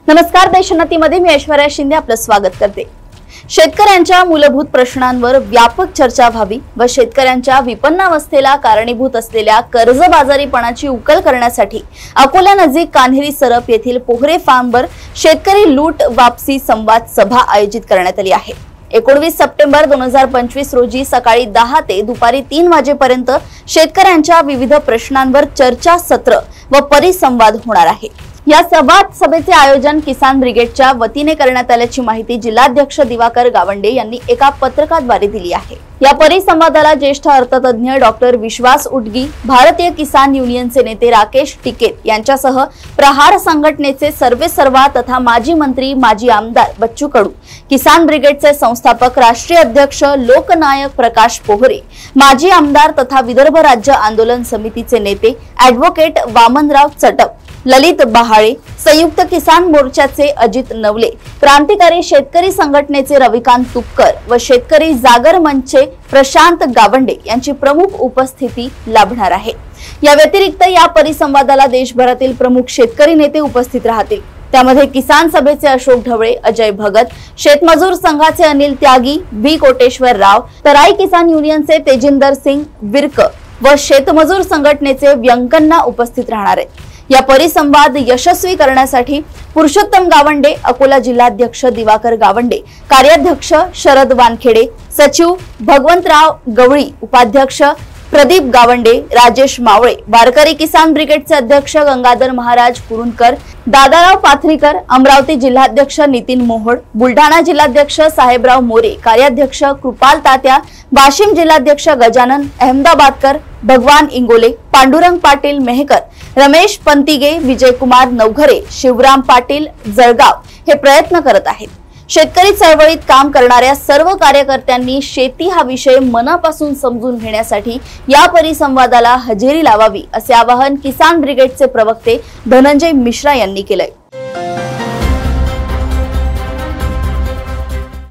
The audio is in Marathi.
नमस्कार, देशोन्नतीमध्ये मी ऐश्वर्या शिंदे आपलं स्वागत करते। शेतकऱ्यांच्या मूलभूत प्रश्नांवर व्यापक चर्चा व्हावी व शेतकऱ्यांच्या विपन्नावस्थेला कारणीभूत असलेल्या कर्जबाजारीपणाची उकल करण्यासाठी अकोला नजीक कान्हेरी सरप येथील पोहरे फार्मवर शेतकरी लूट वापसी संवाद सभा आयोजित करण्यात आली आहे। 19 सप्टेंबर 2025 रोजी सकाळी 10 ते दुपारी 3 वाजेपर्यंत शेतकऱ्यांच्या विविध प्रश्नांवर चर्चा सत्र व परिसंवाद होणार आहे। या संवाद सभेचे आयोजन किसान ब्रिगेडच्या वतीने करण्यात आल्याची माहिती जिल्हाध्यक्ष दिवाकर गावंडे यांनी एका पत्रकाद्वारे दिली आहे। या परिसंवादाला ज्येष्ठ अर्थतज्ञ डॉक्टर विश्वास उटगी, भारतीय किसान युनियनचे नेते राकेश टिकेत यांच्यासह प्रहार संघटनेचे सर्वेसर्वा तथा माजी मंत्री माजी आमदार बच्चू कडू, किसान ब्रिगेडचे संस्थापक राष्ट्रीय अध्यक्ष लोकनायक प्रकाश पोहरे, माजी आमदार तथा विदर्भ राज्य आंदोलन समितीचे नेते ॲडव्होकेट वामनराव चटप, ललित बहाळे, संयुक्त किसान मोर्चाचे अजित नवले, क्रांतिकारी शेतकरी संघटनेचे रविकांत तुपकर व शेतकरी जागर मंचचे प्रशांत गावंडे यांची प्रमुख उपस्थिती लाभणार आहे। या व्यतिरिक्त या परिसंवादाला देशभरातील प्रमुख शेतकरी नेते उपस्थित राहतील। त्यामध्ये किसान सभेचे अशोक ढवळे, अजय भगत, शेतमजूर संघाचे अनिल त्यागी, व्ही कोटेश्वर राव, तराई किसान युनियनचे तेजिंदर सिंग विर्क व शेतमजूर संघटनेचे व्यंकन्ना उपस्थित राहणार आहेत। या परिसंवाद यशस्वी करण्यासाठी पुरुषोत्तम गावंडे, अकोला जिल्हाध्यक्ष दिवाकर गावंडे, कार्याध्यक्ष शरद वानखेडे, सचिव भगवंतराव गवळी, उपाध्यक्ष प्रदीप गावंडे, राजेश मावळे, वारकरी किसान ब्रिगेडचे अध्यक्ष गंगाधर महाराज कुरुंदकर, दादाराव पाथरीकर, अमरावती जिल्हाध्यक्ष नितीन मोहोड, बुलढाणा जिल्हाध्यक्ष साहेबराव मोरे, कार्याध्यक्ष कृपाल तात्या, वाशिम जिल्हाध्यक्ष गजानन अहमदाबादकर, भगवान इंगोले, पांडुरंग पाटील मेहकर, रमेश पंतिगे, विजयकुमार नवघरे, शिवराम पाटील जळगाव हे प्रयत्न करत आहेत। शेतकरी चळवळीत काम करणाऱ्या सर्व कार्यकर्त्यांनी शेती हा विषय मनापासून समजून घेण्यासाठी या परिसंवादाला हजेरी लावावी असे आवाहन किसान ब्रिगेडचे प्रवक्ते धनंजय मिश्रा यांनी केलंय।